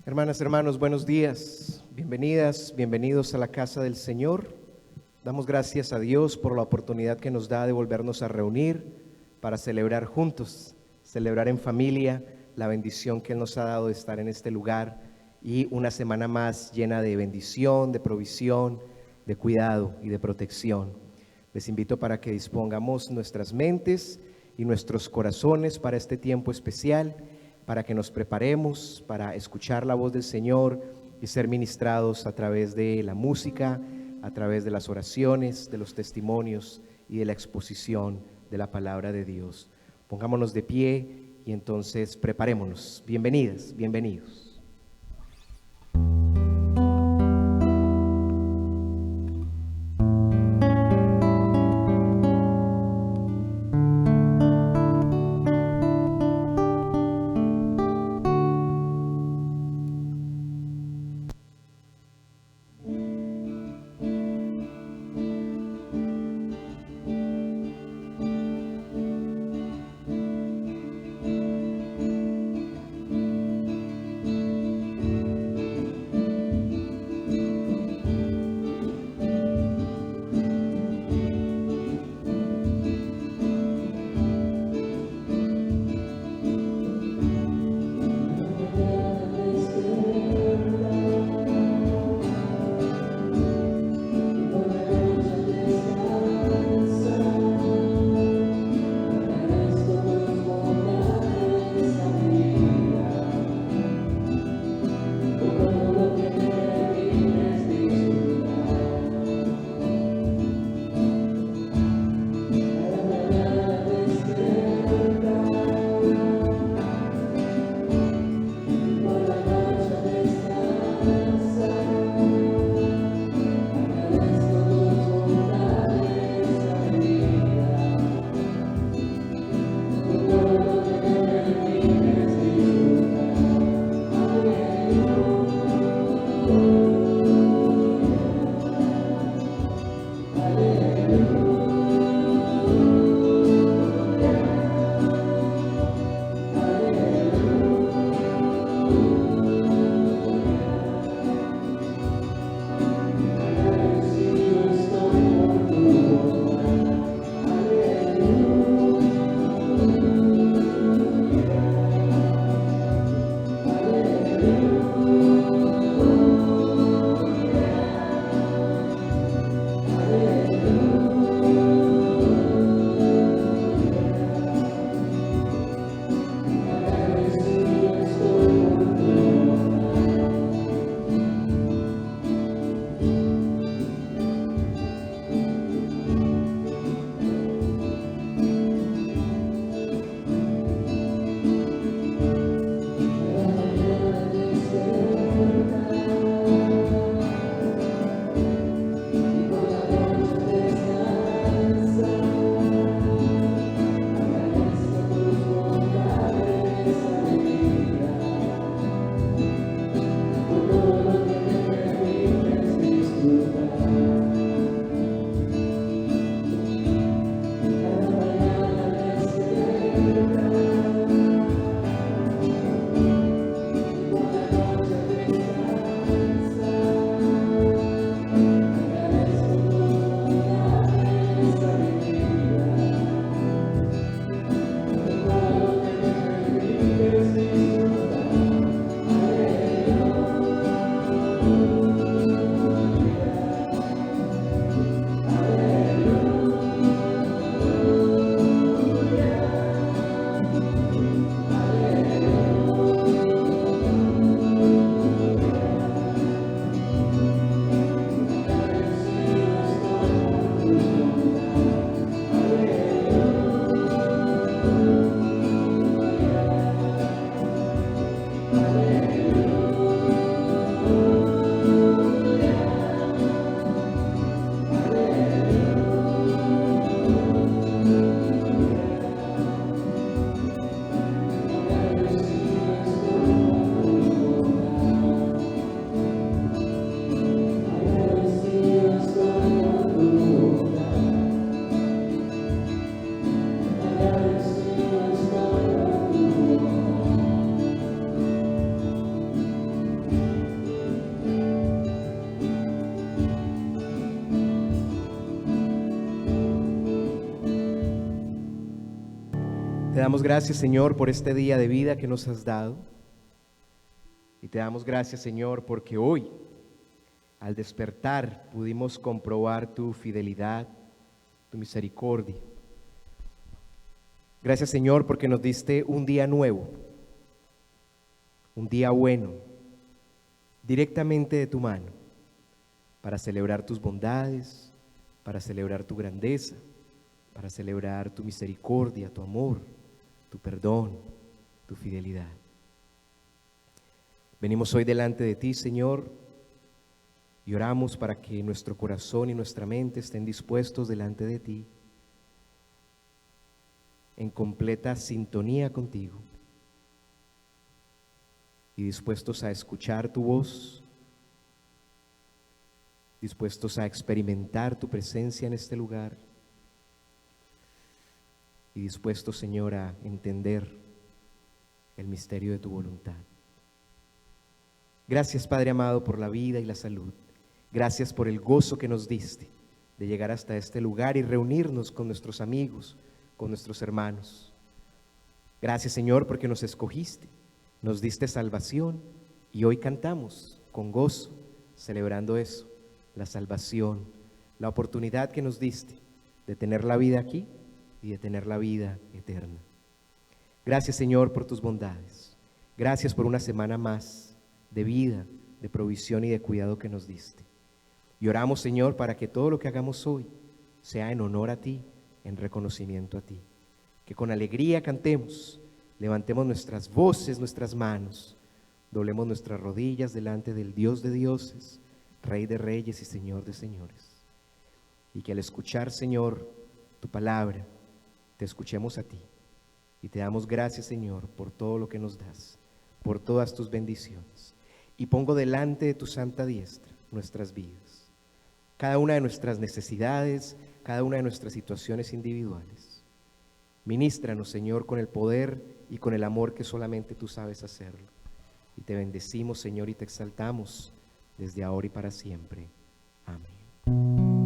Hermanas, hermanos, buenos días. Bienvenidas, bienvenidos a la casa del Señor. Damos gracias a Dios por la oportunidad que nos da de volvernos a reunir para celebrar juntos, celebrar en familia la bendición que Él nos ha dado de estar en este lugar y una semana más llena de bendición, de provisión, de cuidado y de protección. Les invito para que dispongamos nuestras mentes y nuestros corazones para este tiempo especial, para que nos preparemos para escuchar la voz del Señor y ser ministrados a través de la música, a través de las oraciones, de los testimonios y de la exposición de la palabra de Dios. Pongámonos de pie y entonces preparémonos. Bienvenidas, bienvenidos. Te damos gracias, Señor, por este día de vida que nos has dado. Y te damos gracias, Señor, porque hoy, al despertar, pudimos comprobar tu fidelidad, tu misericordia. Gracias, Señor, porque nos diste un día nuevo, un día bueno, directamente de tu mano, para celebrar tus bondades, para celebrar tu grandeza, para celebrar tu misericordia, tu amor, tu perdón, tu fidelidad. Venimos hoy delante de ti, Señor, y oramos para que nuestro corazón y nuestra mente estén dispuestos delante de ti, en completa sintonía contigo, y dispuestos a escuchar tu voz, dispuestos a experimentar tu presencia en este lugar, y dispuestos, Señor, a entender el misterio de tu voluntad. Gracias, Padre amado, por la vida y la salud. Gracias por el gozo que nos diste de llegar hasta este lugar y reunirnos con nuestros amigos, con nuestros hermanos. Gracias, Señor, porque nos escogiste, nos diste salvación y hoy cantamos con gozo, celebrando eso, la salvación, la oportunidad que nos diste de tener la vida aquí y de tener la vida eterna. Gracias, Señor, por tus bondades. Gracias por una semana más de vida, de provisión y de cuidado que nos diste. Y oramos, Señor, para que todo lo que hagamos hoy sea en honor a ti, en reconocimiento a ti. Que con alegría cantemos, levantemos nuestras voces, nuestras manos, doblemos nuestras rodillas delante del Dios de dioses, Rey de reyes y Señor de señores. Y que al escuchar, Señor, tu palabra, te escuchemos a ti. Y te damos gracias, Señor, por todo lo que nos das, por todas tus bendiciones. Y pongo delante de tu santa diestra nuestras vidas, cada una de nuestras necesidades, cada una de nuestras situaciones individuales. Ministranos, Señor, con el poder y con el amor que solamente tú sabes hacerlo. Y te bendecimos, Señor, y te exaltamos desde ahora y para siempre. Amén.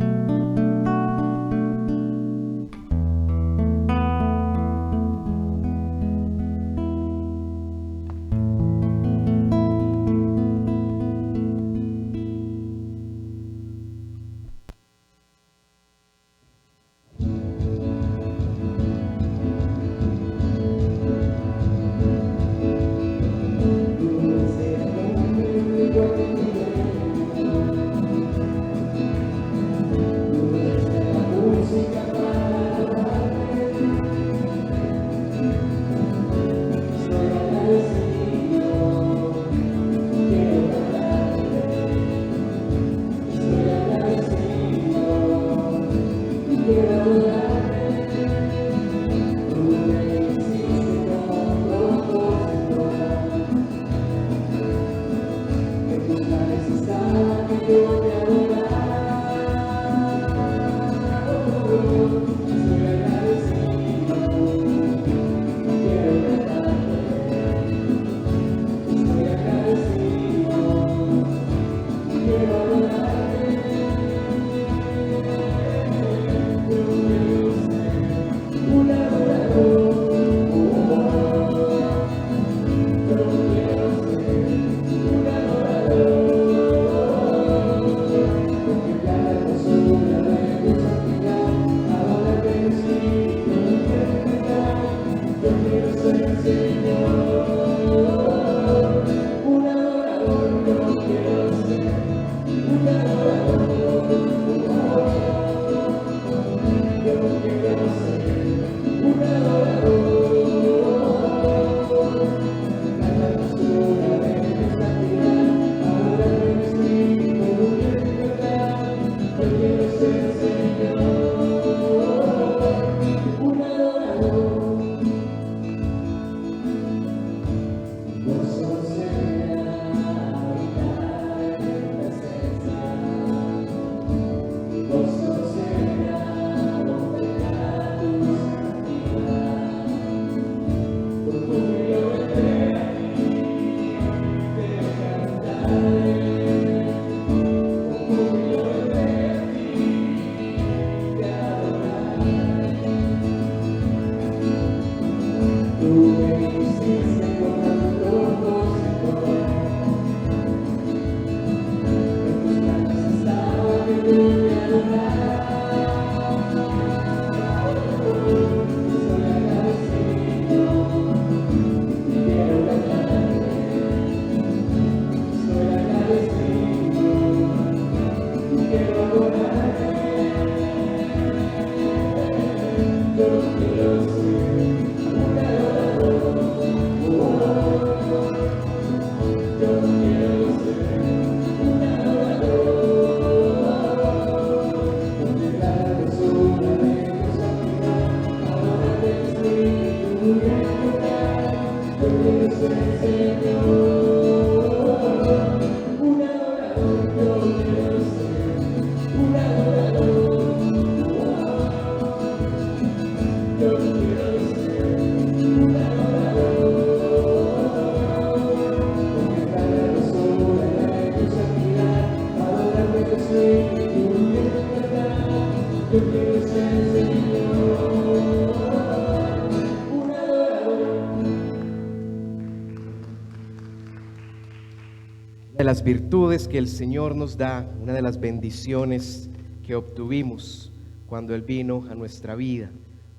De las virtudes que el Señor nos da, una de las bendiciones que obtuvimos cuando Él vino a nuestra vida,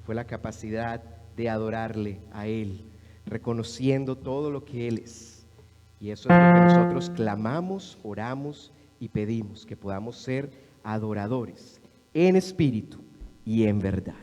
fue la capacidad de adorarle a Él, reconociendo todo lo que Él es. Y eso es lo que nosotros clamamos, oramos y pedimos, que podamos ser adoradores en espíritu y en verdad.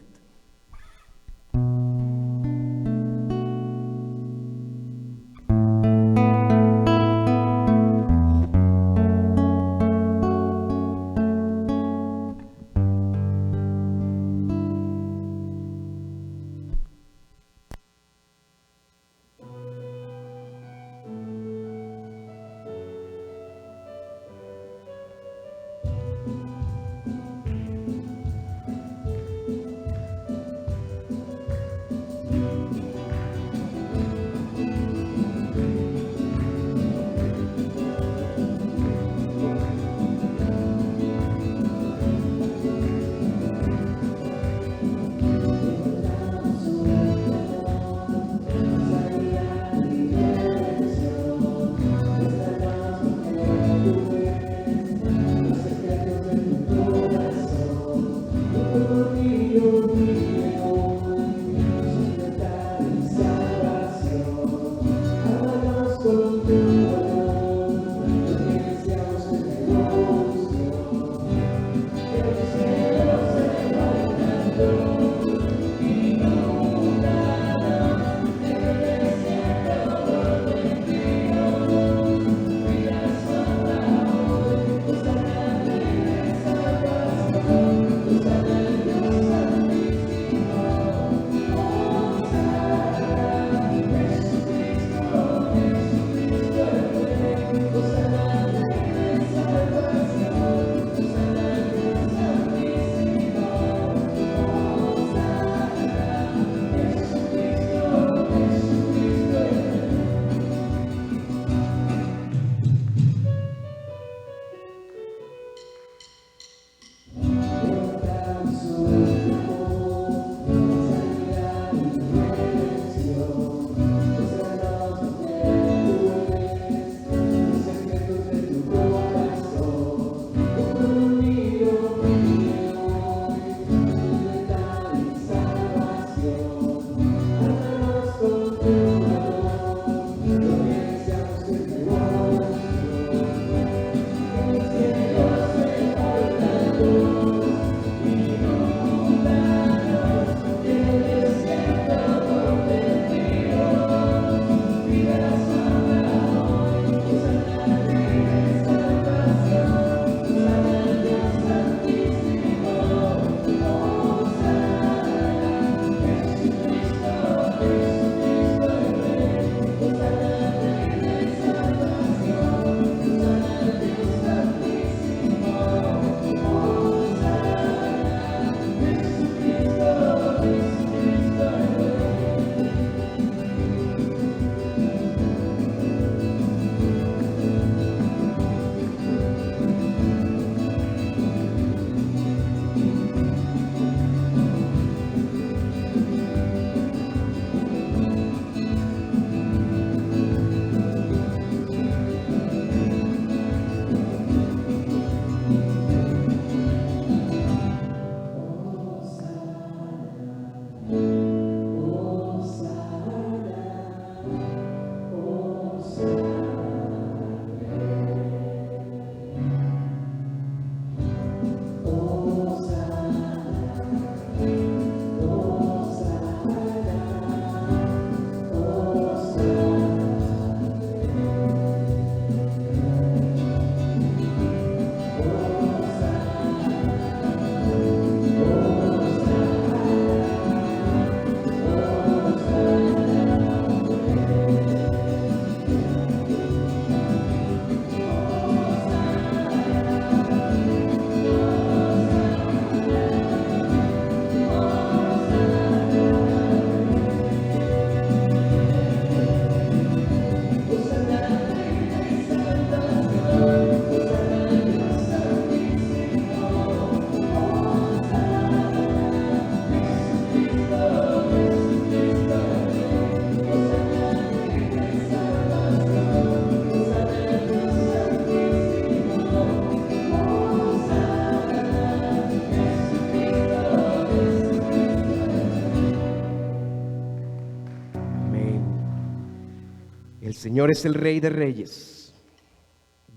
El Señor es el Rey de Reyes,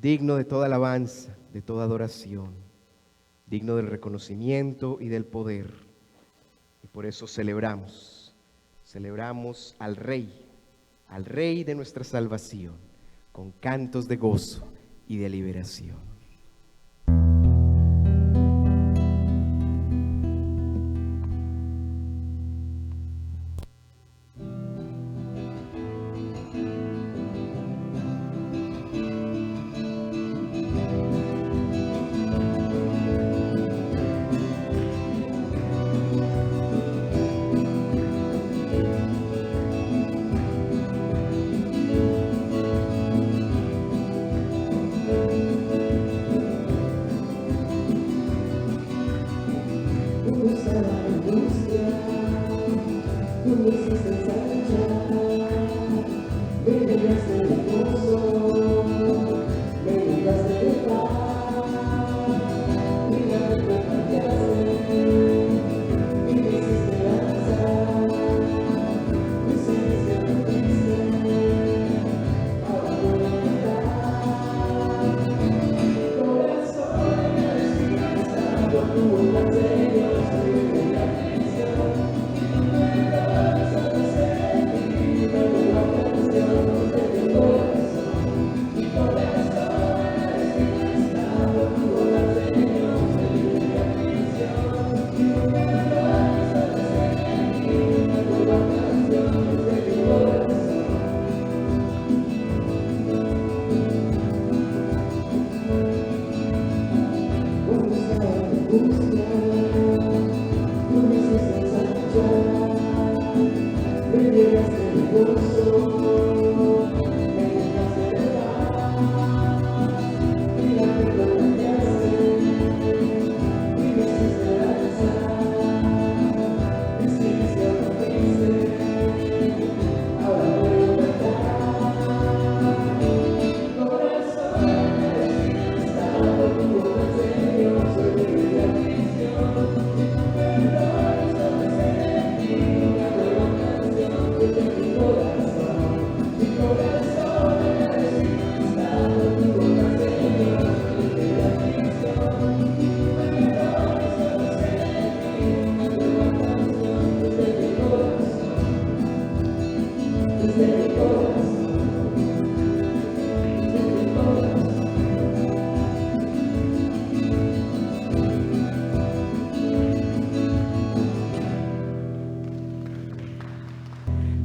digno de toda alabanza, de toda adoración, digno del reconocimiento y del poder. Y por eso celebramos al Rey de nuestra salvación, con cantos de gozo y de liberación.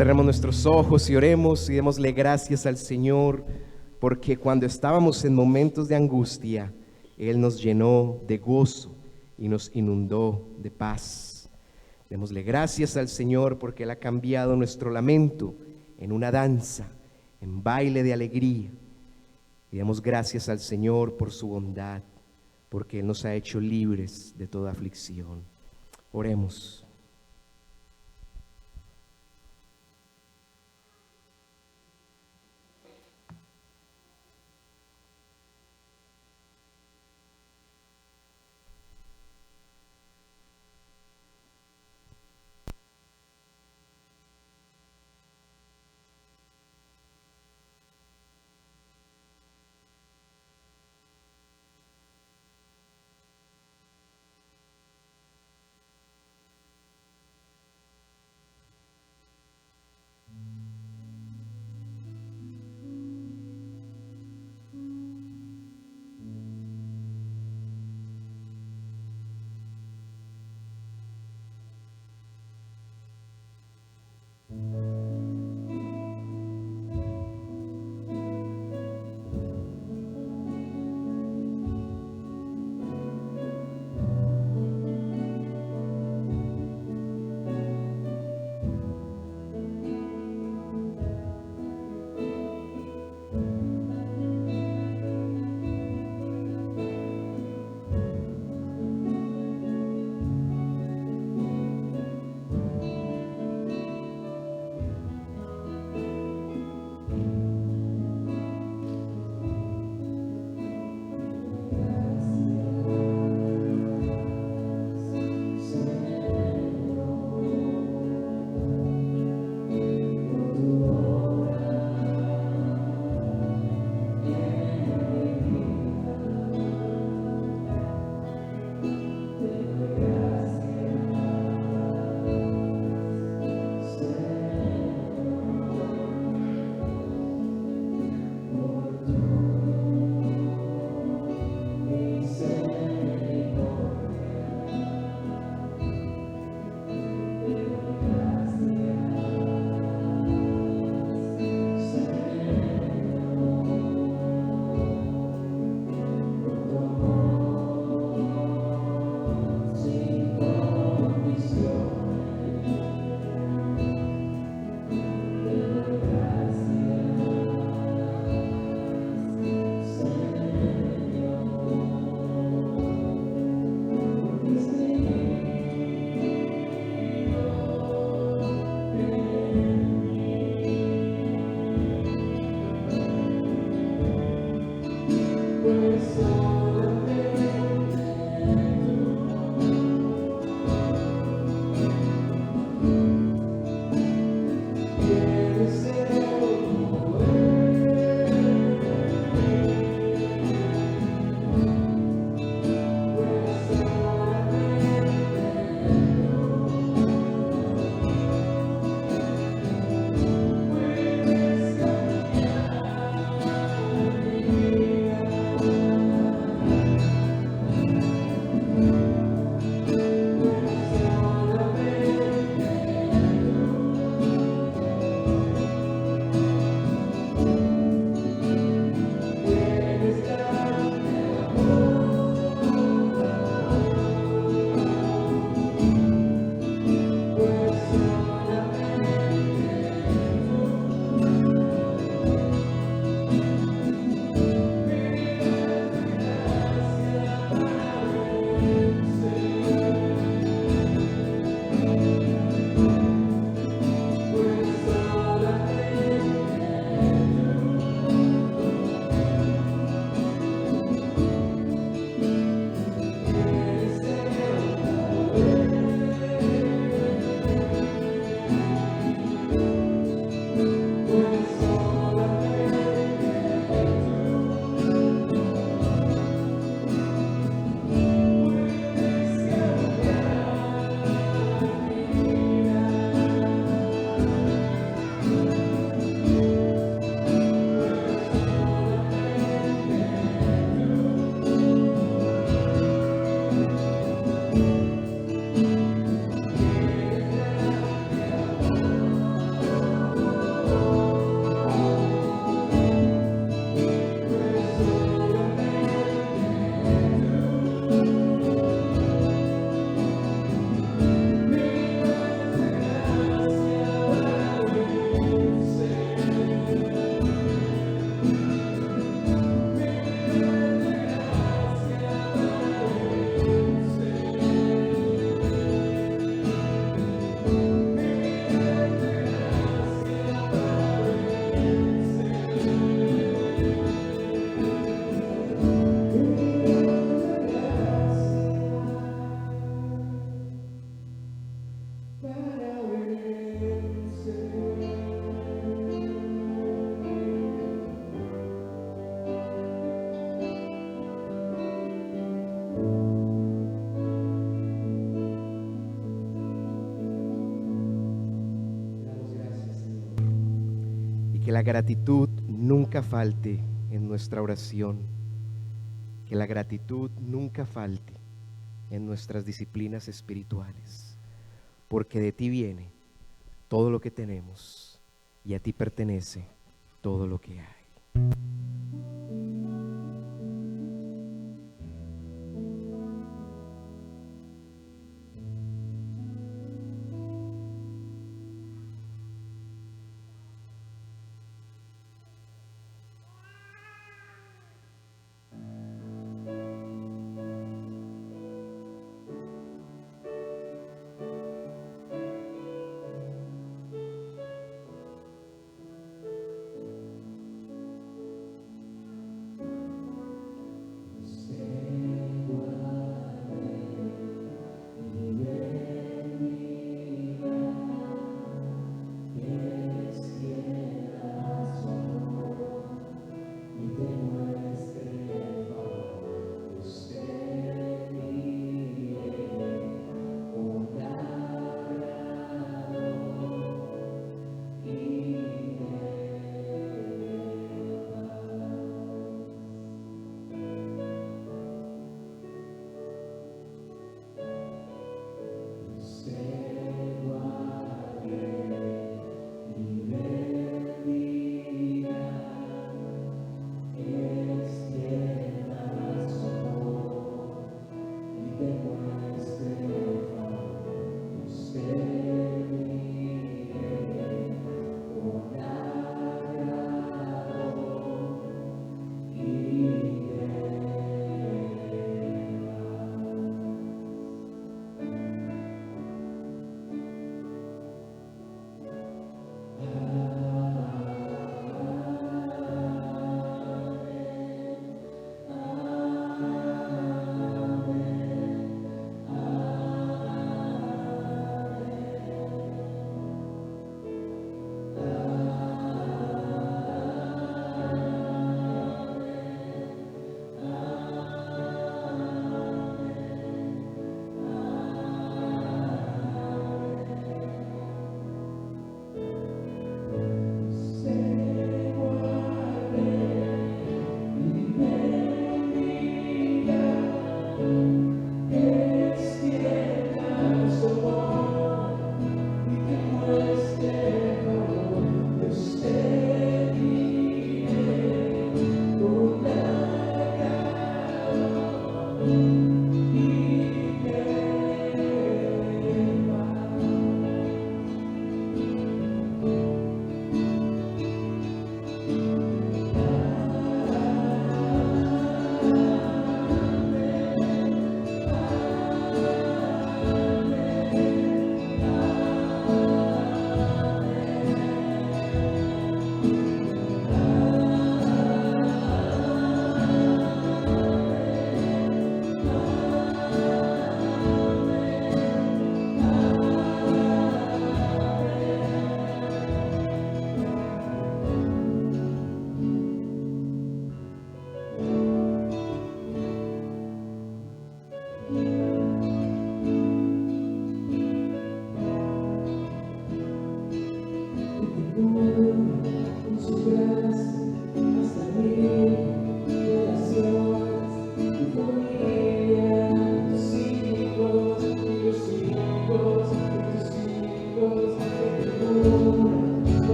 Cerremos nuestros ojos y oremos y démosle gracias al Señor, porque cuando estábamos en momentos de angustia, Él nos llenó de gozo y nos inundó de paz. Démosle gracias al Señor porque Él ha cambiado nuestro lamento en una danza, en baile de alegría. Y demos gracias al Señor por su bondad, porque Él nos ha hecho libres de toda aflicción. Oremos. Que la gratitud nunca falte en nuestra oración. Que la gratitud nunca falte en nuestras disciplinas espirituales. Porque de ti viene todo lo que tenemos y a ti pertenece todo lo que hay.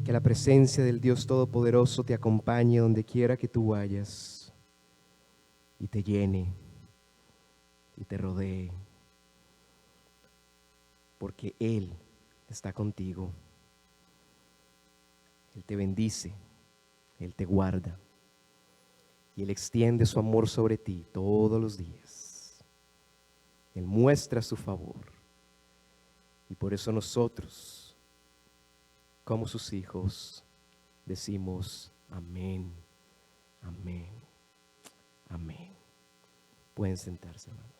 Que la presencia del Dios Todopoderoso te acompañe donde quiera que tú vayas y te llene y te rodee, porque Él está contigo. Él te bendice, Él te guarda y Él extiende su amor sobre ti todos los días. Él muestra su favor y por eso nosotros, como sus hijos, decimos amén, amén, amén. Pueden sentarse, hermanos.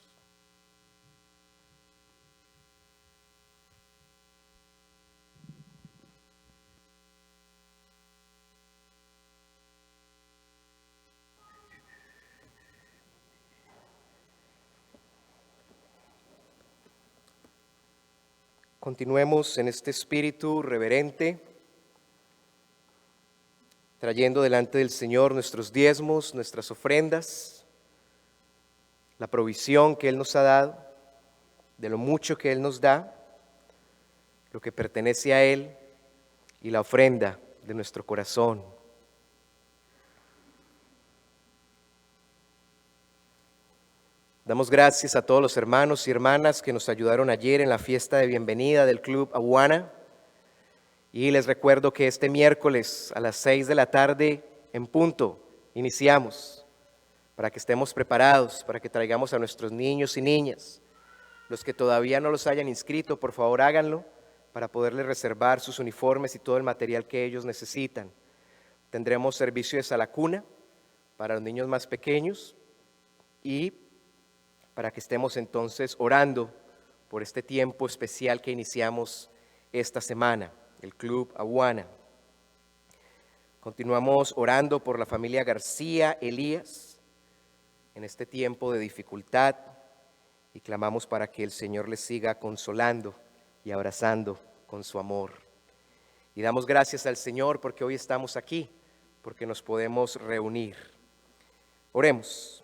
Continuemos en este espíritu reverente, trayendo delante del Señor nuestros diezmos, nuestras ofrendas, la provisión que Él nos ha dado, de lo mucho que Él nos da, lo que pertenece a Él y la ofrenda de nuestro corazón. Damos gracias a todos los hermanos y hermanas que nos ayudaron ayer en la fiesta de bienvenida del Club Awana. Y les recuerdo que este miércoles a las 6 de la tarde en punto iniciamos, para que estemos preparados, para que traigamos a nuestros niños y niñas. Los que todavía no los hayan inscrito, por favor háganlo, para poderles reservar sus uniformes y todo el material que ellos necesitan. Tendremos servicio de sala cuna para los niños más pequeños y para que estemos entonces orando por este tiempo especial que iniciamos esta semana, el Club Awana. Continuamos orando por la familia García Elías en este tiempo de dificultad y clamamos para que el Señor les siga consolando y abrazando con su amor. Y damos gracias al Señor porque hoy estamos aquí, porque nos podemos reunir. Oremos.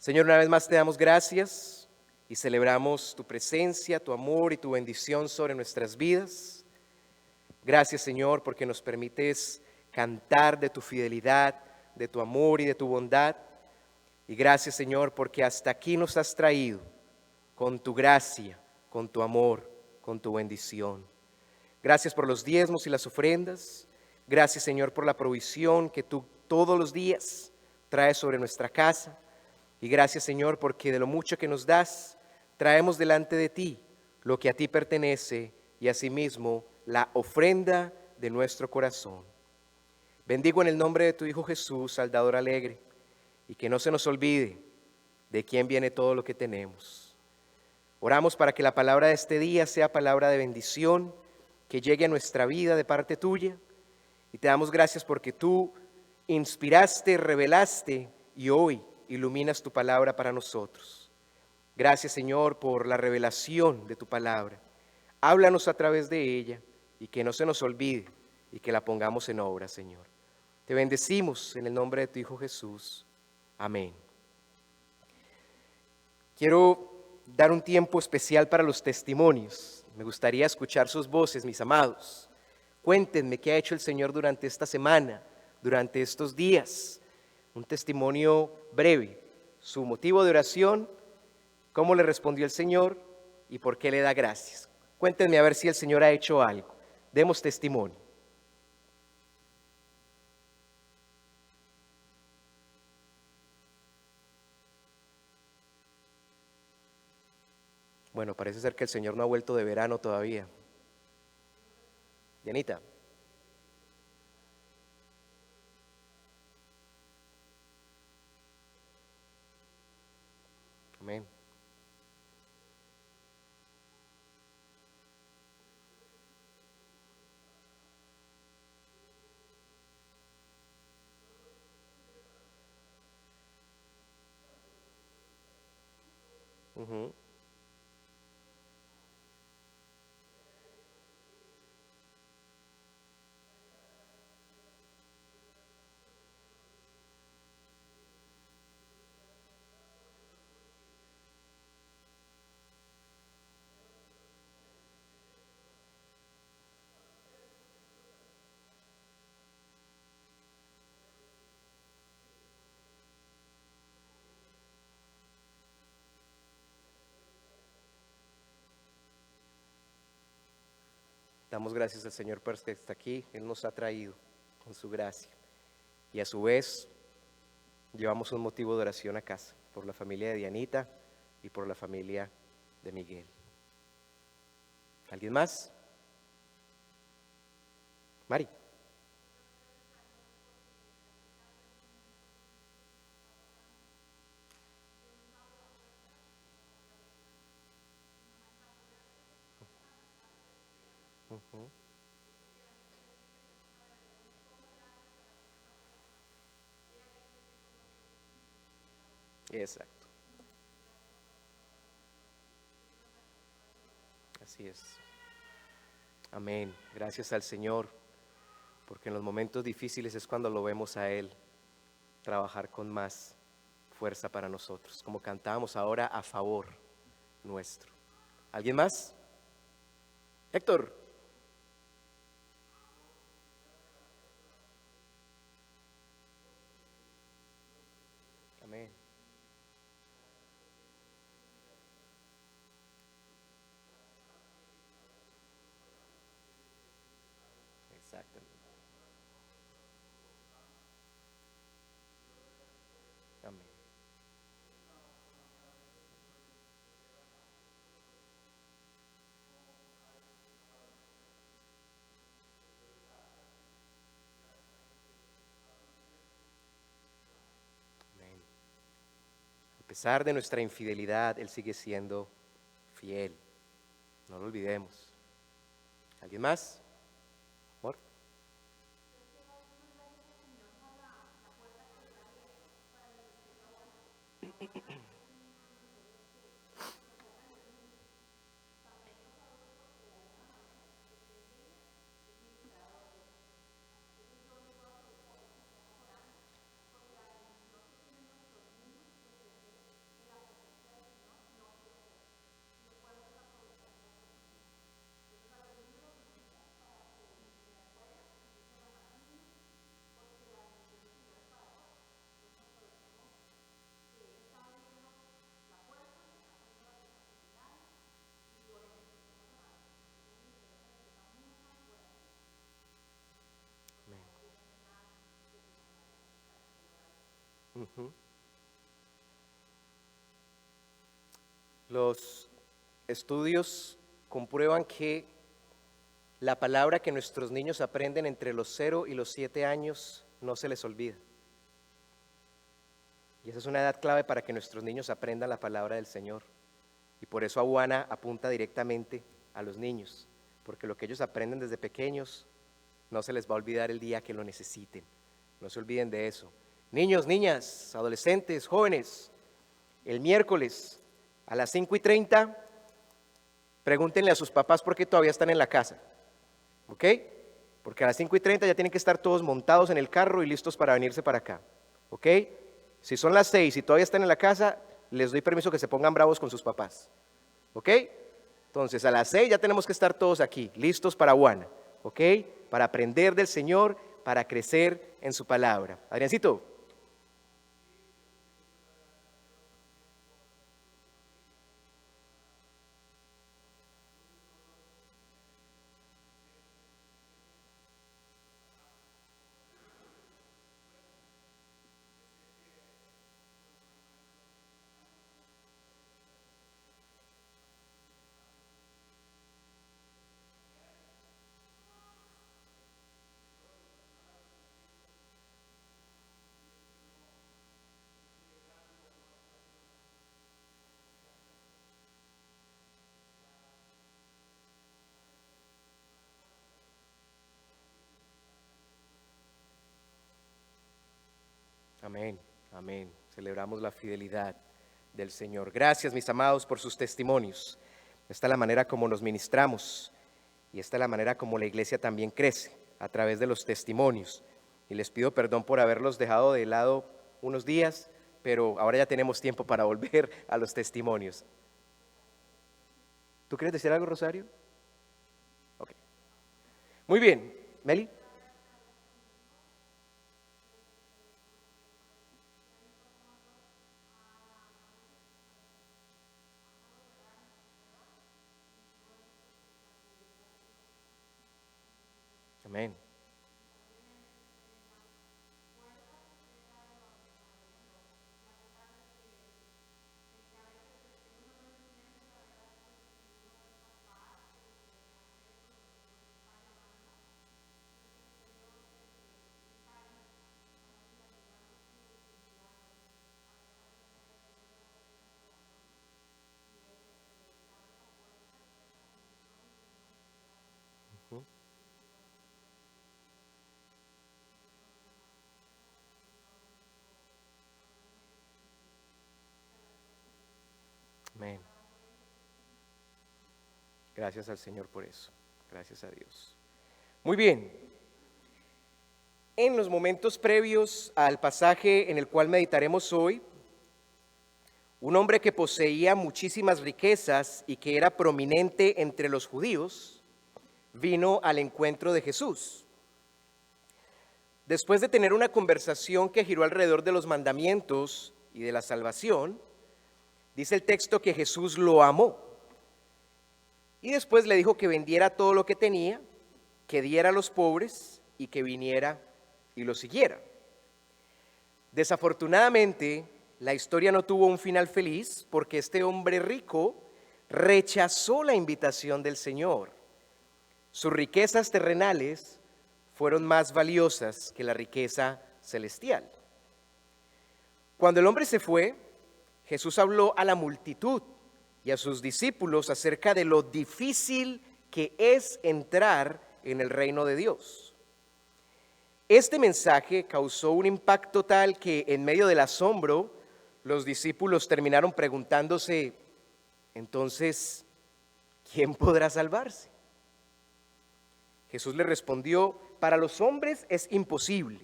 Señor, una vez más te damos gracias y celebramos tu presencia, tu amor y tu bendición sobre nuestras vidas. Gracias, Señor, porque nos permites cantar de tu fidelidad, de tu amor y de tu bondad. Y gracias, Señor, porque hasta aquí nos has traído con tu gracia, con tu amor, con tu bendición. Gracias por los diezmos y las ofrendas. Gracias, Señor, por la provisión que tú todos los días traes sobre nuestra casa. Y gracias, Señor, porque de lo mucho que nos das, traemos delante de ti lo que a ti pertenece y asimismo la ofrenda de nuestro corazón. Bendigo en el nombre de tu Hijo Jesús al dador alegre, y que no se nos olvide de quién viene todo lo que tenemos. Oramos para que la palabra de este día sea palabra de bendición, que llegue a nuestra vida de parte tuya, y te damos gracias porque tú inspiraste, revelaste y hoy iluminas tu palabra para nosotros. Gracias, Señor, por la revelación de tu palabra. Háblanos a través de ella y que no se nos olvide y que la pongamos en obra, Señor. Te bendecimos en el nombre de tu Hijo Jesús. Amén. Quiero dar un tiempo especial para los testimonios. Me gustaría escuchar sus voces, mis amados. Cuéntenme qué ha hecho el Señor durante esta semana, durante estos días. Un testimonio breve, su motivo de oración, cómo le respondió el Señor y por qué le da gracias. Cuéntenme a ver si el Señor ha hecho algo. Demos testimonio. Bueno, parece ser que el Señor no ha vuelto de verano todavía. Dianita. Amén. Uh-huh. Damos gracias al Señor por que está aquí. Él nos ha traído con su gracia. Y a su vez, llevamos un motivo de oración a casa por la familia de Dianita y por la familia de Miguel. ¿Alguien más? Mari. Ujú. Exacto. Así es. Amén. Gracias al Señor, porque en los momentos difíciles es cuando lo vemos a Él trabajar con más fuerza para nosotros, como cantábamos ahora, a favor nuestro. ¿Alguien más? Héctor. Amén. Exactamente. Amén. Amén. A pesar de nuestra infidelidad, Él sigue siendo fiel. No lo olvidemos. ¿Alguien más? Amor. Amén. Ujú. Los estudios comprueban que la palabra que nuestros niños aprenden entre los 0 y los 7 años no se les olvida. Y esa es una edad clave para que nuestros niños aprendan la palabra del Señor. Y por eso Awana apunta directamente a los niños, porque lo que ellos aprenden desde pequeños no se les va a olvidar el día que lo necesiten. No se olviden de eso. Niños, niñas, adolescentes, jóvenes, el miércoles a las 5:30, pregúntenle a sus papás por qué todavía están en la casa. ¿Ok? Porque a las 5:30 ya tienen que estar todos montados en el carro y listos para venirse para acá. ¿Ok? Si son las 6 y todavía están en la casa, les doy permiso que se pongan bravos con sus papás. ¿Ok? Entonces, a las 6 ya tenemos que estar todos aquí, listos para Juana. ¿Ok? Para aprender del Señor, para crecer en su palabra. Adriancito. Amén, amén. Celebramos la fidelidad del Señor. Gracias, mis amados, por sus testimonios. Esta es la manera como nos ministramos y esta es la manera como la iglesia también crece, a través de los testimonios. Y les pido perdón por haberlos dejado de lado unos días, pero ahora ya tenemos tiempo para volver a los testimonios. ¿Tú quieres decir algo, Rosario? Ok. Muy bien, Meli. Amén. Ujú. Amén. Gracias al Señor por eso. Gracias a Dios. Muy bien. En los momentos previos al pasaje en el cual meditaremos hoy, un hombre que poseía muchísimas riquezas y que era prominente entre los judíos, vino al encuentro de Jesús. Después de tener una conversación que giró alrededor de los mandamientos y de la salvación, dice el texto que Jesús lo amó. Y después le dijo que vendiera todo lo que tenía, que diera a los pobres y que viniera y lo siguiera. Desafortunadamente, la historia no tuvo un final feliz porque este hombre rico rechazó la invitación del Señor. Sus riquezas terrenales fueron más valiosas que la riqueza celestial. Cuando el hombre se fue, Jesús habló a la multitud y a sus discípulos acerca de lo difícil que es entrar en el reino de Dios. Este mensaje causó un impacto tal que en medio del asombro, los discípulos terminaron preguntándose, entonces, ¿quién podrá salvarse? Jesús les respondió, para los hombres es imposible,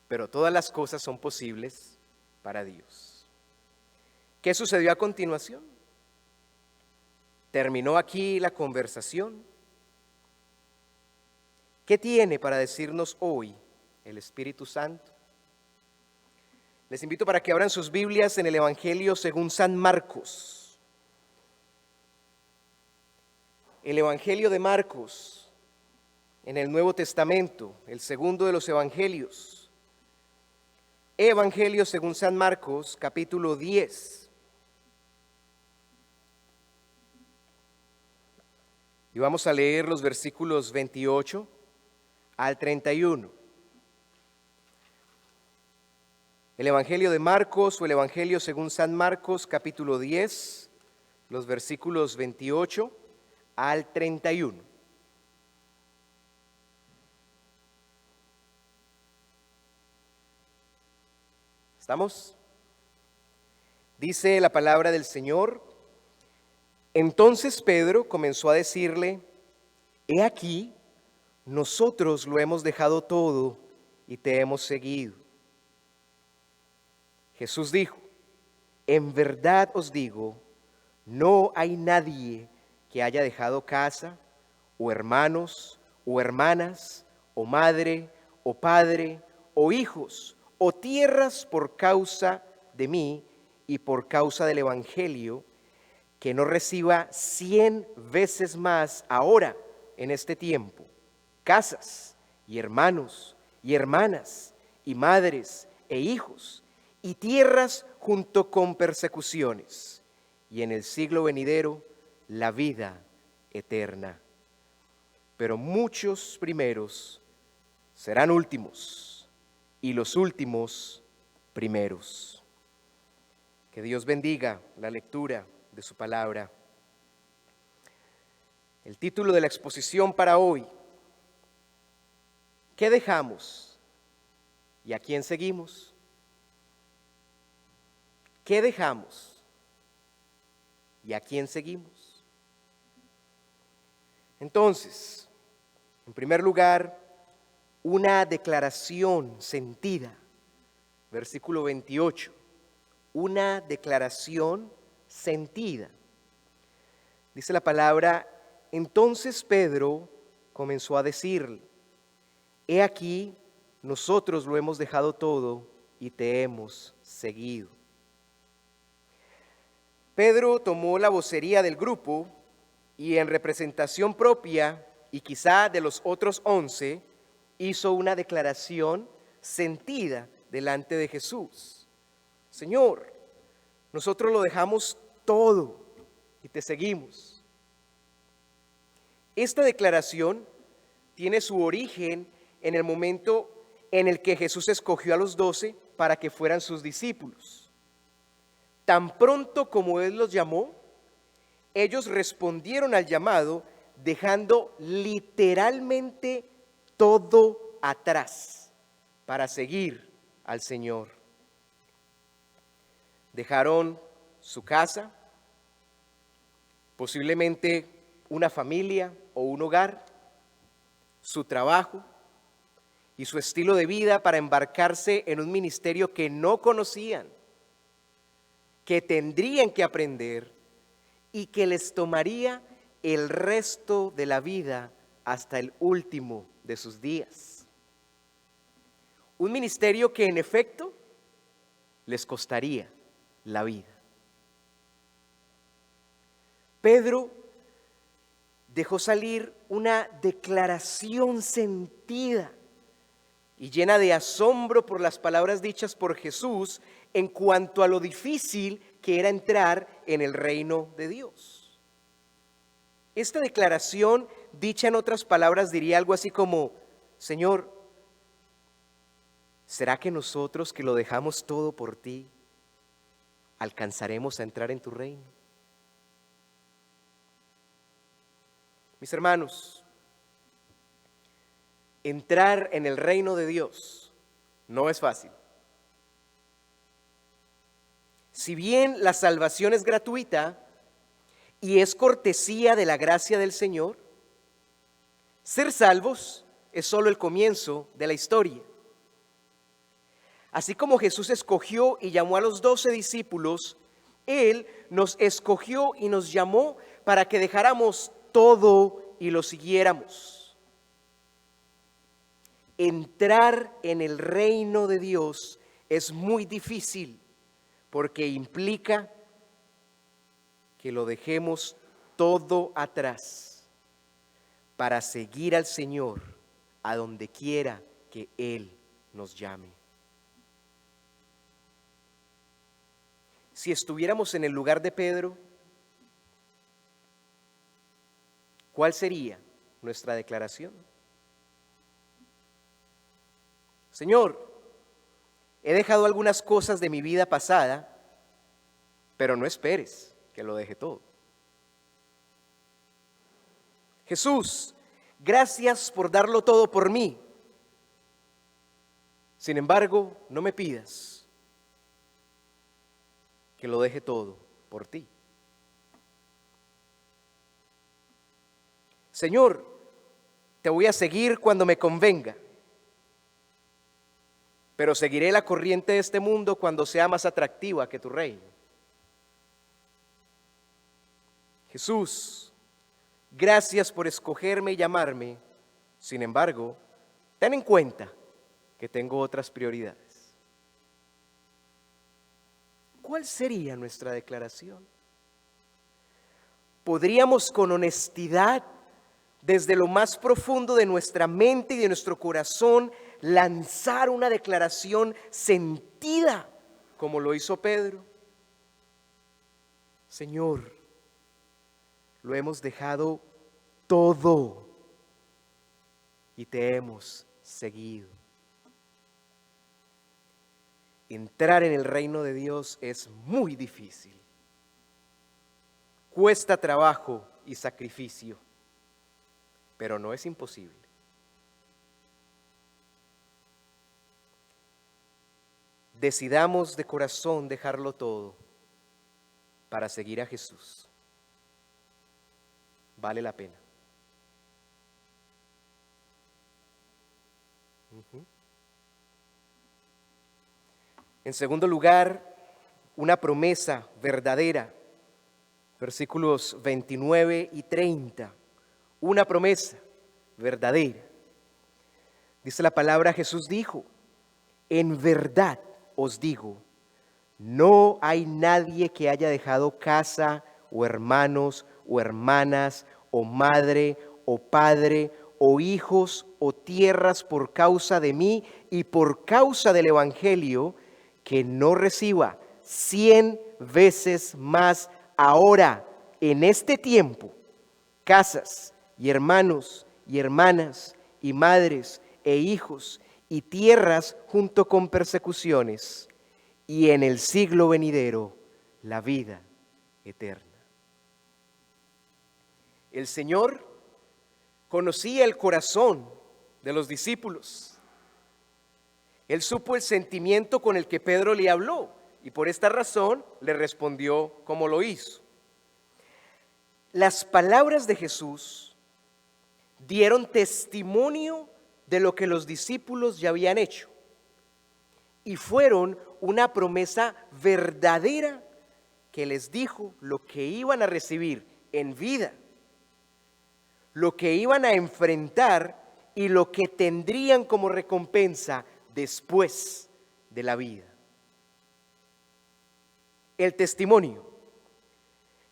pero todas las cosas son posibles para Dios. ¿Qué sucedió a continuación? ¿Terminó aquí la conversación? ¿Qué tiene para decirnos hoy el Espíritu Santo? Les invito para que abran sus Biblias en el Evangelio según San Marcos. El Evangelio de Marcos, en el Nuevo Testamento, el segundo de los Evangelios. Evangelio según San Marcos, capítulo 10. Y vamos a leer los versículos 28 al 31. El Evangelio de Marcos o el Evangelio según San Marcos, capítulo 10, los versículos 28 al 31. ¿Estamos? Dice la palabra del Señor. Entonces Pedro comenzó a decirle, he aquí, nosotros lo hemos dejado todo y te hemos seguido. Jesús dijo, en verdad os digo, no hay nadie que haya dejado casa, o hermanos, o hermanas, o madre, o padre, o hijos, o tierras por causa de mí y por causa del Evangelio, que no reciba 100 veces más ahora en este tiempo, casas, y hermanos, y hermanas, y madres, e hijos, y tierras junto con persecuciones, y en el siglo venidero la vida eterna. Pero muchos primeros serán últimos, y los últimos primeros. Que Dios bendiga la lectura de su palabra. El título de la exposición para hoy, ¿qué dejamos y a quién seguimos? ¿Qué dejamos y a quién seguimos? Entonces, en primer lugar, una declaración sentida, versículo 28, una declaración sentida. Dice la palabra, entonces Pedro comenzó a decirle, he aquí, nosotros lo hemos dejado todo y te hemos seguido. Pedro tomó la vocería del grupo y en representación propia y quizá de los otros 11, hizo una declaración sentida delante de Jesús. Señor, nosotros lo dejamos todo y te seguimos. Esta declaración tiene su origen en el momento en el que Jesús escogió a los 12 para que fueran sus discípulos. Tan pronto como Él los llamó, ellos respondieron al llamado dejando literalmente todo atrás para seguir al Señor. Dejaron su casa, posiblemente una familia o un hogar, su trabajo y su estilo de vida para embarcarse en un ministerio que no conocían, que tendrían que aprender y que les tomaría el resto de la vida hasta el último de sus días. Un ministerio que en efecto les costaría la vida. Pedro dejó salir una declaración sentida y llena de asombro por las palabras dichas por Jesús en cuanto a lo difícil que era entrar en el reino de Dios. Esta declaración, dicha en otras palabras, diría algo así como: Señor, ¿será que nosotros que lo dejamos todo por ti, alcanzaremos a entrar en tu reino? Mis hermanos, entrar en el reino de Dios no es fácil. Si bien la salvación es gratuita y es cortesía de la gracia del Señor, ser salvos es solo el comienzo de la historia. Así como Jesús escogió y llamó a los 12 discípulos, Él nos escogió y nos llamó para que dejáramos todo y lo siguiéramos. Entrar en el reino de Dios es muy difícil porque implica que lo dejemos todo atrás para seguir al Señor a donde quiera que Él nos llame. Si estuviéramos en el lugar de Pedro, ¿cuál sería nuestra declaración? Señor, he dejado algunas cosas de mi vida pasada, pero no esperes que lo deje todo. Jesús, gracias por darlo todo por mí. Sin embargo, no me pidas que lo deje todo por ti. Señor, te voy a seguir cuando me convenga, pero seguiré la corriente de este mundo cuando sea más atractiva que tu reino. Jesús, gracias por escogerme y llamarme. Sin embargo, ten en cuenta que tengo otras prioridades. ¿Cuál sería nuestra declaración? ¿Podríamos con honestidad, desde lo más profundo de nuestra mente y de nuestro corazón, lanzar una declaración sentida como lo hizo Pedro? Señor, lo hemos dejado todo y te hemos seguido. Entrar en el reino de Dios es muy difícil. Cuesta trabajo y sacrificio, pero no es imposible. Decidamos de corazón dejarlo todo para seguir a Jesús. Vale la pena. En segundo lugar, una promesa verdadera. Versículos 29 y 30. Una promesa verdadera. Dice la palabra: Jesús dijo: en verdad os digo, no hay nadie que haya dejado casa o hermanos o hermanas o madre o padre, o hijos, o tierras por causa de mí y por causa del Evangelio, que no reciba 100 veces más ahora, en este tiempo, casas y hermanos y hermanas y madres e hijos y tierras junto con persecuciones, y en el siglo venidero la vida eterna. El Señor conocía el corazón de los discípulos. Él supo el sentimiento con el que Pedro le habló y por esta razón le respondió como lo hizo. Las palabras de Jesús dieron testimonio de lo que los discípulos ya habían hecho y fueron una promesa verdadera que les dijo lo que iban a recibir en vida, lo que iban a enfrentar y lo que tendrían como recompensa después de la vida. El testimonio.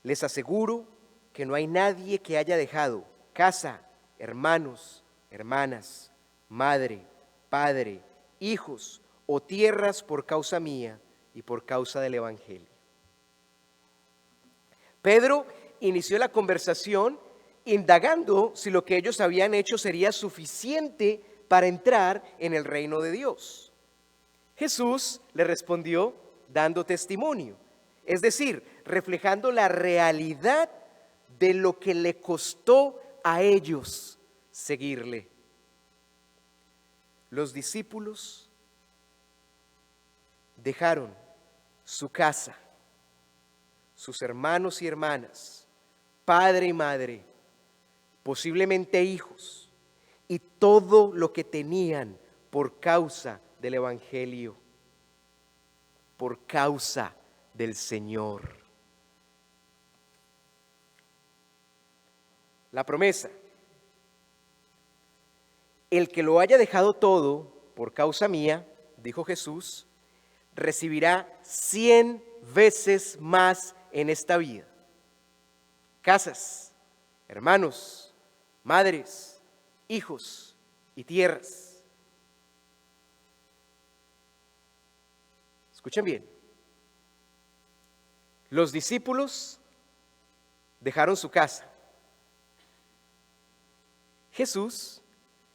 Les aseguro que no hay nadie que haya dejado casa, hermanos, hermanas, madre, padre, hijos o tierras por causa mía y por causa del Evangelio. Pedro inició la conversación indagando si lo que ellos habían hecho sería suficiente para entrar en el reino de Dios. Jesús le respondió dando testimonio, es decir, reflejando la realidad de lo que le costó a ellos seguirle. Los discípulos dejaron su casa, sus hermanos y hermanas, padre y madre, posiblemente hijos, y todo lo que tenían por causa del Evangelio, por causa del Señor. La promesa: el que lo haya dejado todo por causa mía, dijo Jesús, recibirá 100 veces más en esta vida. Casas, hermanos, madres, hijos y tierras. Escuchen bien. Los discípulos dejaron su casa. Jesús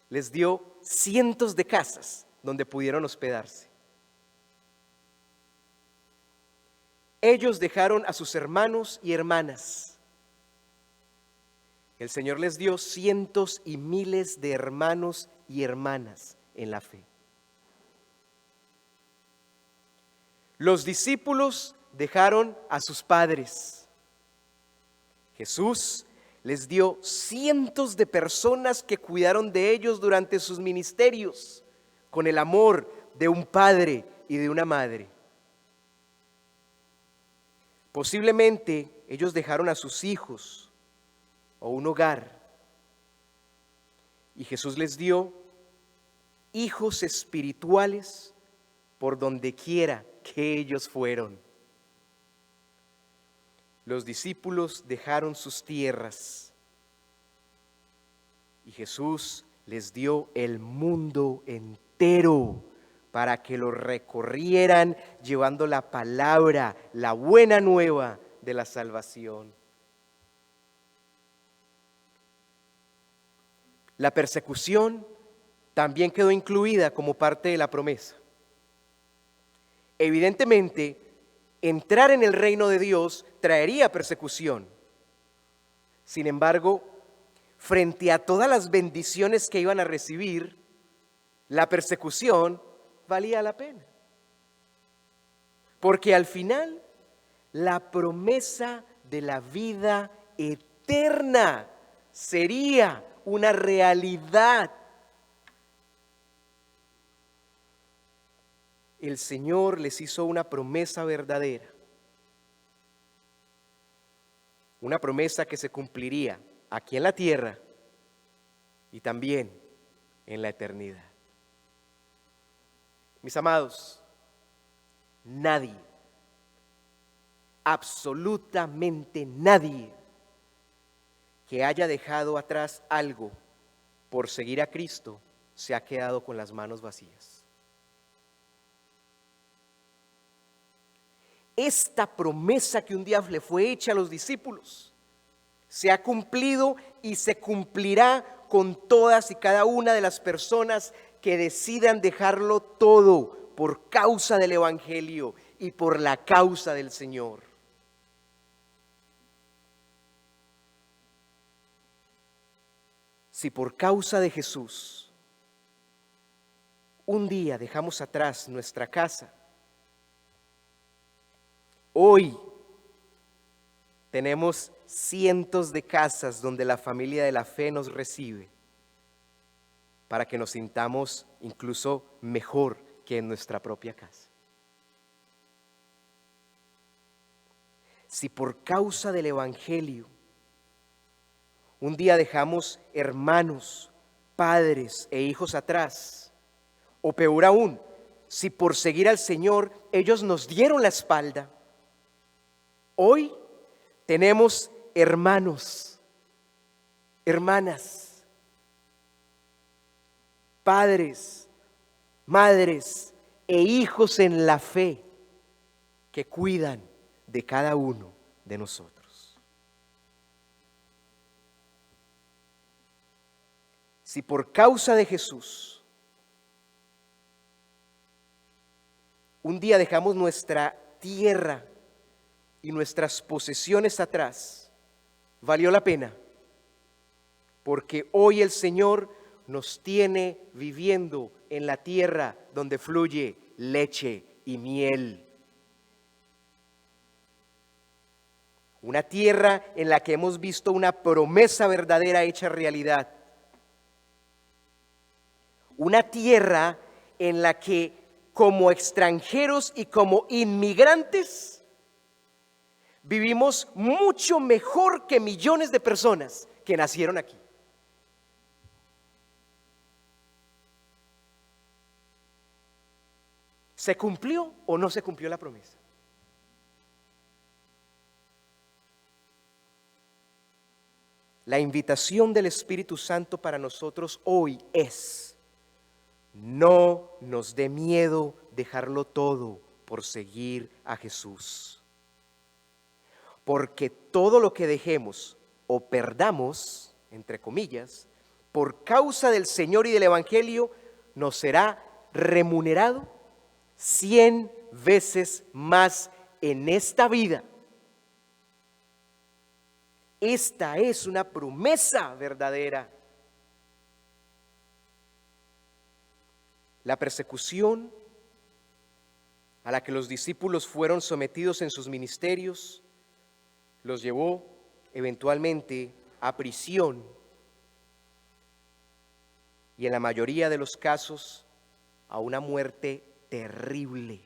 les dio cientos de casas donde pudieron hospedarse. Ellos dejaron a sus hermanos y hermanas. El Señor les dio cientos y miles de hermanos y hermanas en la fe. Los discípulos dejaron a sus padres. Jesús les dio cientos de personas que cuidaron de ellos durante sus ministerios, con el amor de un padre y de una madre. Posiblemente ellos dejaron a sus hijos o un hogar, y Jesús les dio hijos espirituales por donde quiera que ellos fueron. Los discípulos dejaron sus tierras y Jesús les dio el mundo entero para que lo recorrieran llevando la palabra, la buena nueva de la salvación. La persecución también quedó incluida como parte de la promesa. Evidentemente, entrar en el reino de Dios traería persecución. Sin embargo, frente a todas las bendiciones que iban a recibir, la persecución valía la pena. Porque al final, la promesa de la vida eterna sería una realidad. El Señor les hizo una promesa verdadera, una promesa que se cumpliría aquí en la tierra y también en la eternidad. Mis amados, nadie, absolutamente nadie, que haya dejado atrás algo por seguir a Cristo se ha quedado con las manos vacías. Esta promesa que un día le fue hecha a los discípulos se ha cumplido y se cumplirá con todas y cada una de las personas que decidan dejarlo todo por causa del Evangelio y por la causa del Señor. Si por causa de Jesús un día dejamos atrás nuestra casa, hoy tenemos cientos de casas donde la familia de la fe nos recibe para que nos sintamos incluso mejor que en nuestra propia casa. Si por causa del Evangelio un día dejamos hermanos, padres e hijos atrás, o peor aún, si por seguir al Señor ellos nos dieron la espalda, hoy tenemos hermanos, hermanas, padres, madres e hijos en la fe que cuidan de cada uno de nosotros. Si por causa de Jesús un día dejamos nuestra tierra y nuestras posesiones atrás, valió la pena, porque hoy el Señor nos tiene viviendo en la tierra donde fluye leche y miel. Una tierra en la que hemos visto una promesa verdadera hecha realidad. Una tierra en la que como extranjeros y como inmigrantes vivimos mucho mejor que millones de personas que nacieron aquí. ¿Se cumplió o no se cumplió la promesa? La invitación del Espíritu Santo para nosotros hoy es: no nos dé miedo dejarlo todo por seguir a Jesús. Porque todo lo que dejemos o perdamos, entre comillas, por causa del Señor y del Evangelio, nos será remunerado 100 veces más en esta vida. Esta es una promesa verdadera. La persecución a la que los discípulos fueron sometidos en sus ministerios los llevó eventualmente a prisión y en la mayoría de los casos a una muerte terrible.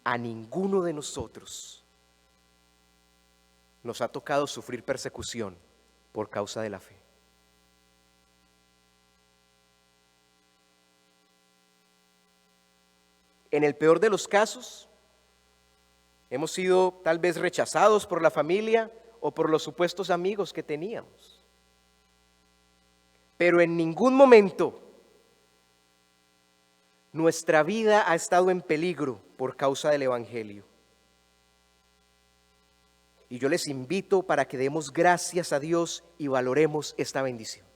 A ninguno de nosotros nos ha tocado sufrir persecución por causa de la fe. En el peor de los casos, hemos sido tal vez rechazados por la familia o por los supuestos amigos que teníamos. Pero en ningún momento nuestra vida ha estado en peligro por causa del Evangelio. Y yo les invito para que demos gracias a Dios y valoremos esta bendición.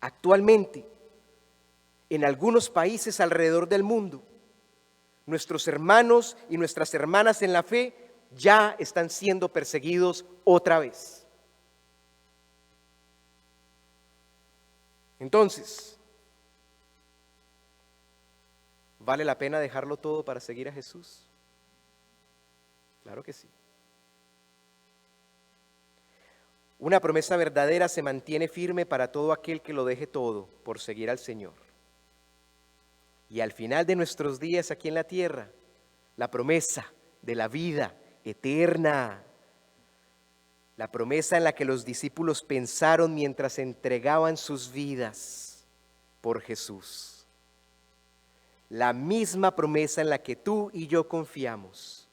Actualmente, en algunos países alrededor del mundo, nuestros hermanos y nuestras hermanas en la fe ya están siendo perseguidos otra vez. Entonces, ¿vale la pena dejarlo todo para seguir a Jesús? Claro que sí. Una promesa verdadera se mantiene firme para todo aquel que lo deje todo por seguir al Señor. Y al final de nuestros días aquí en la tierra, la promesa de la vida eterna, la promesa en la que los discípulos pensaron mientras entregaban sus vidas por Jesús, la misma promesa en la que tú y yo confiamos,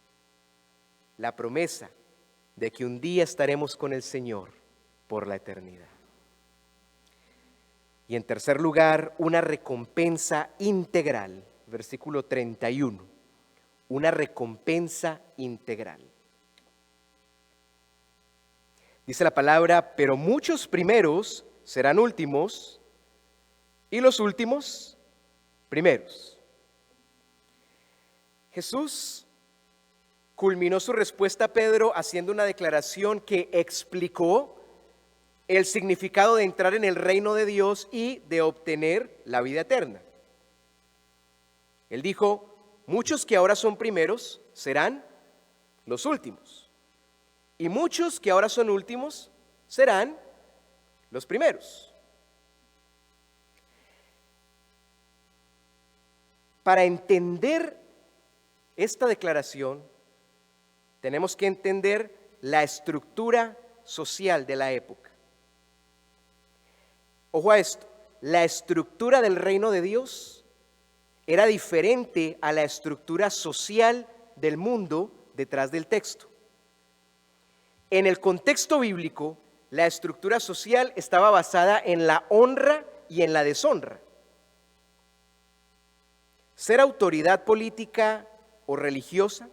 la promesa de que un día estaremos con el Señor por la eternidad. Y en tercer lugar, una recompensa integral, versículo 31, una recompensa integral. Dice la palabra, pero muchos primeros serán últimos y los últimos primeros. Jesús culminó su respuesta a Pedro haciendo una declaración que explicó el significado de entrar en el reino de Dios y de obtener la vida eterna. Él dijo, muchos que ahora son primeros serán los últimos, y muchos que ahora son últimos serán los primeros. Para entender esta declaración, tenemos que entender la estructura social de la época. Ojo a esto, la estructura del reino de Dios era diferente a la estructura social del mundo detrás del texto. En el contexto bíblico, la estructura social estaba basada en la honra y en la deshonra. Ser autoridad política o religiosa,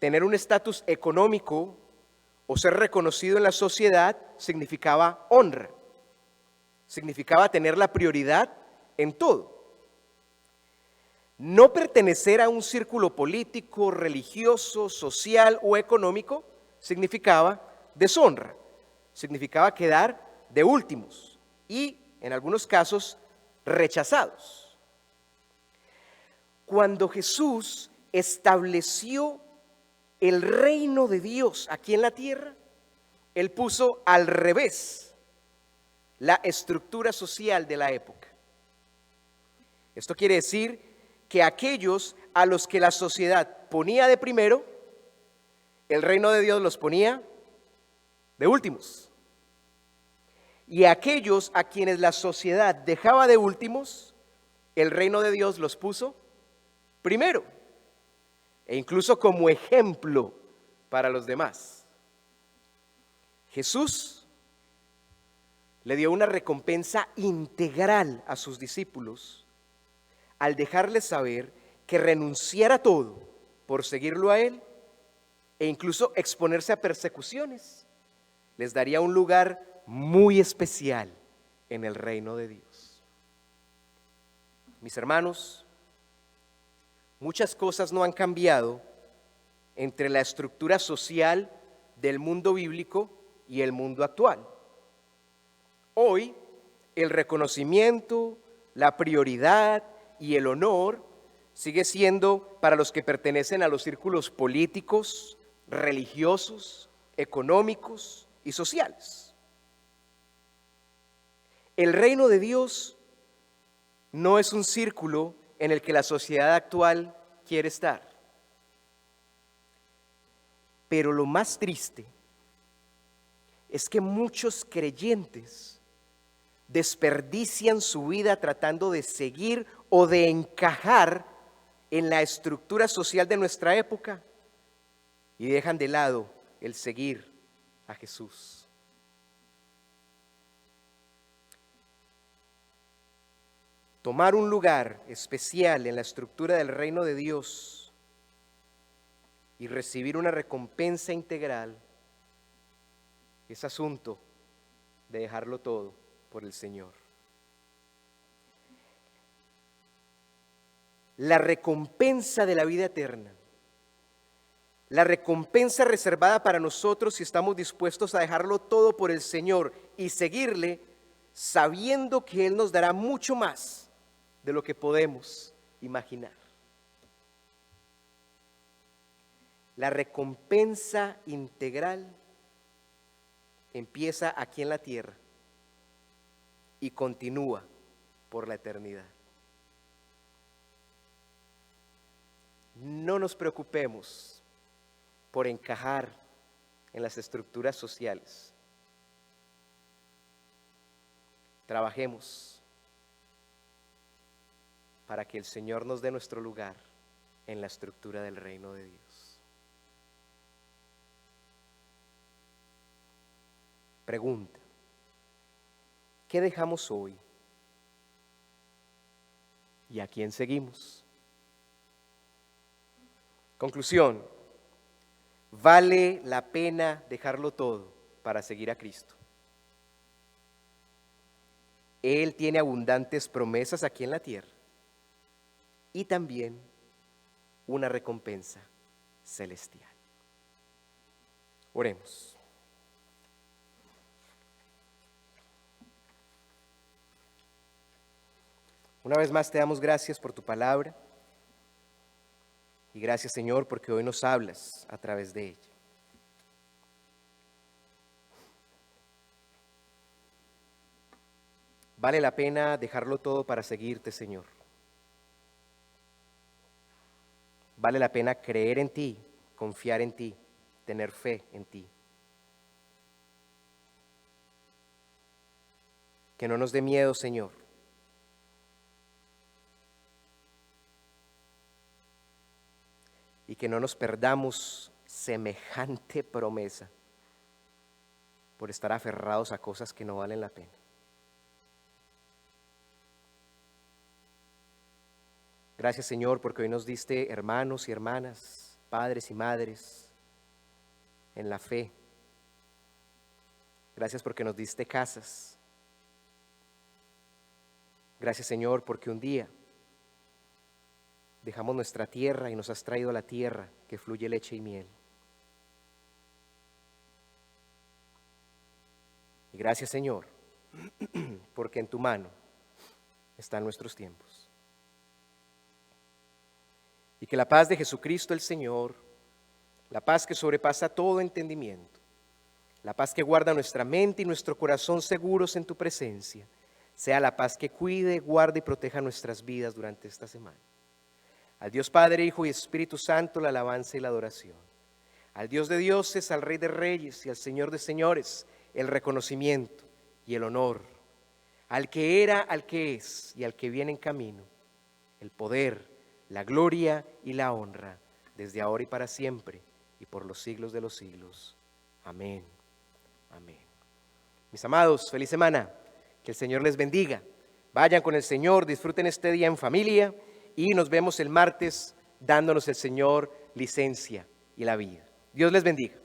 tener un estatus económico o ser reconocido en la sociedad significaba honra, significaba tener la prioridad en todo. No pertenecer a un círculo político, religioso, social o económico significaba deshonra, significaba quedar de últimos y, en algunos casos, rechazados. Cuando Jesús estableció el reino de Dios aquí en la tierra, Él puso al revés la estructura social de la época. Esto quiere decir que aquellos a los que la sociedad ponía de primero, el reino de Dios los ponía de últimos. Y aquellos a quienes la sociedad dejaba de últimos, el reino de Dios los puso primero, e incluso como ejemplo para los demás. Jesús le dio una recompensa integral a sus discípulos al dejarles saber que renunciar a todo por seguirlo a Él e incluso exponerse a persecuciones les daría un lugar muy especial en el reino de Dios. Mis hermanos, muchas cosas no han cambiado entre la estructura social del mundo bíblico y el mundo actual. Hoy, el reconocimiento, la prioridad y el honor sigue siendo para los que pertenecen a los círculos políticos, religiosos, económicos y sociales. El reino de Dios no es un círculo en el que la sociedad actual quiere estar. Pero lo más triste es que muchos creyentes desperdician su vida tratando de seguir o de encajar en la estructura social de nuestra época y dejan de lado el seguir a Jesús. Tomar un lugar especial en la estructura del reino de Dios y recibir una recompensa integral es asunto de dejarlo todo por el Señor. La recompensa de la vida eterna, la recompensa reservada para nosotros si estamos dispuestos a dejarlo todo por el Señor y seguirle, sabiendo que Él nos dará mucho más de lo que podemos imaginar. La recompensa integral empieza aquí en la tierra y continúa por la eternidad. No nos preocupemos por encajar en las estructuras sociales. Trabajemos para que el Señor nos dé nuestro lugar en la estructura del reino de Dios. pregunta: ¿qué dejamos hoy? ¿Y a quién seguimos? Conclusión: vale la pena dejarlo todo para seguir a Cristo. Él tiene abundantes promesas aquí en la tierra y también una recompensa celestial. Oremos. Una vez más te damos gracias por tu palabra y gracias, Señor, porque hoy nos hablas a través de ella. Vale la pena dejarlo todo para seguirte, Señor. Vale la pena creer en ti, confiar en ti, tener fe en ti. Que no nos dé miedo, Señor. Y que no nos perdamos semejante promesa por estar aferrados a cosas que no valen la pena. Gracias, Señor, porque hoy nos diste hermanos y hermanas, padres y madres en la fe. Gracias porque nos diste casas. Gracias, Señor, porque un día dejamos nuestra tierra y nos has traído a la tierra que fluye leche y miel. Y gracias, Señor, porque en tu mano están nuestros tiempos. Y que la paz de Jesucristo el Señor, la paz que sobrepasa todo entendimiento, la paz que guarda nuestra mente y nuestro corazón seguros en tu presencia, sea la paz que cuide, guarde y proteja nuestras vidas durante esta semana. Al Dios Padre, Hijo y Espíritu Santo, la alabanza y la adoración. Al Dios de dioses, al Rey de reyes y al Señor de señores, el reconocimiento y el honor. Al que era, al que es y al que viene en camino, el poder, la gloria y la honra, desde ahora y para siempre, y por los siglos de los siglos. Amén. Amén. Mis amados, feliz semana. Que el Señor les bendiga. Vayan con el Señor, disfruten este día en familia y nos vemos el martes dándonos el Señor licencia y la vida. Dios les bendiga.